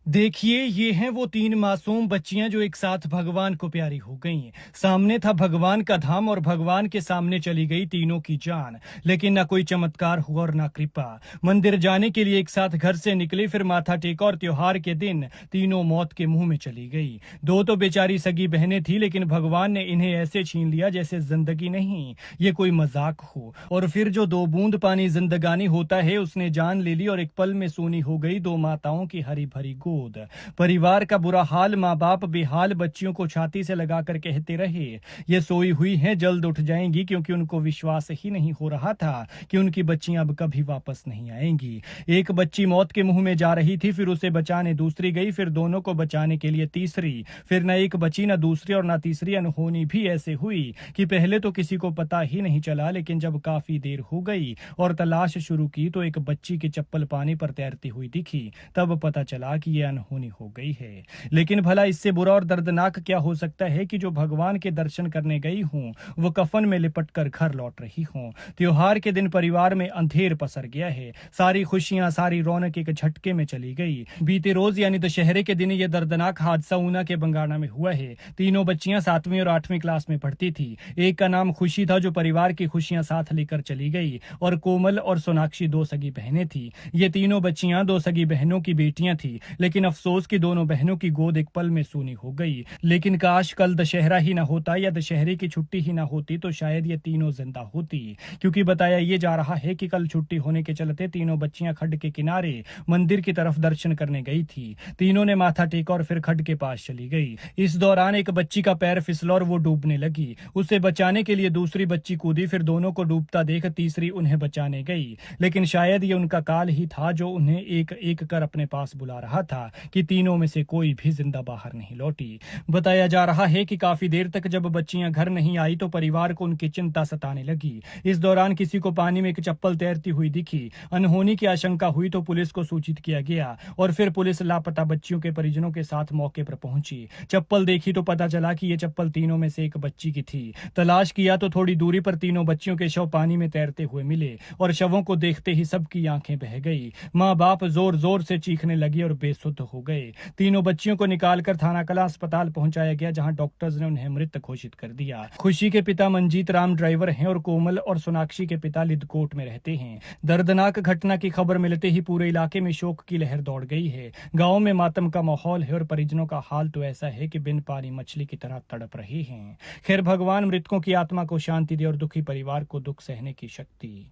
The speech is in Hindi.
देखिए, ये हैं वो 3 मासूम बच्चियाँ जो एक साथ भगवान को प्यारी हो गई हैं। सामने था भगवान का धाम और भगवान के सामने चली गई तीनों की जान। लेकिन ना कोई चमत्कार हुआ और ना कृपा। मंदिर जाने के लिए एक साथ घर से निकली, फिर माथा टेका और त्योहार के दिन तीनों मौत के मुंह में चली गई। 2 तो बेचारी सगी बहनें थी, लेकिन भगवान ने इन्हें ऐसे छीन लिया जैसे जिंदगी नहीं, ये कोई मजाक हो। और फिर जो 2 बूंद पानी जिंदगानी होता है, उसने जान ले ली और एक पल में सूनी हो गई 2 माताओं की हरी भरी गोद। परिवार का बुरा हाल, माँ बाप बेहाल, बच्चियों को छाती से लगाकर कहते रहे ये सोई हुई हैं, जल्द उठ जाएंगी, क्योंकि उनको विश्वास ही नहीं हो रहा था कि उनकी बच्चियां अब कभी वापस नहीं आएंगी। एक बच्ची मौत के मुंह में जा रही थी, फिर उसे बचाने दूसरी गई, फिर दोनों को बचाने के लिए तीसरी, फिर न एक बची, न दूसरी और न तीसरी। अनहोनी भी ऐसे हुई कि पहले तो किसी को पता ही नहीं चला, लेकिन जब काफी देर हो गई और तलाश शुरू की तो एक बच्ची की चप्पल पानी पर तैरती हुई दिखी। तब पता चला कि यह अनहोनी हो गई है। लेकिन भला इससे बुरा और दर्दनाक क्या हो सकता है कि जो भगवान के दर्शन करने गई हूं, वो कफन में लिपट कर घर लौट रही हूं। त्योहार के दिन परिवार में अंधेर पसर गया है। सारी खुशियां, सारी रौनक एक झटके में चली गई। बीते रोज यानी दशहरे के दिन यह दर्दनाक हादसा ऊना के बंगाना में हुआ है। तीनों बच्चियां 7वीं और 8वीं क्लास में पढ़ती थी। एक का नाम खुशी था, जो परिवार की खुशियां साथ लेकर चली गई, और कोमल और सोनाक्षी 2 सगी बहनें थी। ये तीनों बच्चियां 2 सगी बहनों की बेटियां थी, लेकिन अफसोस कि दोनों बहनों की गोद एक पल में सूनी हो गई। लेकिन काश कल दशहरा ही ना होता या दशहरे की छुट्टी ही ना होती, तो शायद ये तीनों जिंदा होती। क्योंकि बताया ये जा रहा है कि कल छुट्टी होने के चलते तीनों बच्चियां खड्ड के किनारे मंदिर की तरफ दर्शन करने गई थी। तीनों ने माथा टेका और फिर खड्ड के पास चली गई। इस दौरान एक बच्ची का पैर फिसला और वो डूबने लगी। उसे बचाने के लिए दूसरी बच्ची कूदी, फिर दोनों को डूबता देख तीसरी उन्हें बचाने गई। लेकिन शायद ये उनका काल ही था जो उन्हें एक एक कर अपने पास बुला रहा था कि तीनों में से कोई भी जिंदा बाहर नहीं लौटी। बताया जा रहा है कि काफी देर तक जब बच्चियां घर नहीं आई तो परिवार को उनकी चिंता सताने लगी। इस दौरान किसी को पानी में एक चप्पल तैरती हुई दिखी। अनहोनी की आशंका हुई तो पुलिस को सूचित किया गया और फिर पुलिस लापता बच्चियों के परिजनों के साथ मौके पर पहुंची। चप्पल देखी तो पता चला कि ये चप्पल तीनों में से एक बच्ची की थी। तलाश किया तो थोड़ी दूरी पर तीनों बच्चियों के शव पानी में तैरते हुए मिले और शवों को देखते ही सबकी आंखें बह गई। माँ बाप जोर जोर से चीखने लगी और बेसुध हो गए। तीनों बच्चियों को निकालकर थाना कला अस्पताल पहुंचाया गया, जहां डॉक्टर्स ने उन्हें मृत घोषित कर दिया। खुशी के पिता मंजीत राम ड्राइवर हैं और कोमल और सोनाक्षी के पिता लिदकोट में रहते हैं। दर्दनाक घटना की खबर मिलते ही पूरे इलाके में शोक की लहर दौड़ गई है। गांव में मातम का माहौल है और परिजनों का हाल तो ऐसा है कि बिन पानी मछली की तरह तड़प रहे हैं। खैर, भगवान मृतकों की आत्मा को शांति दे और दुखी परिवार को दुख सहने की शक्ति।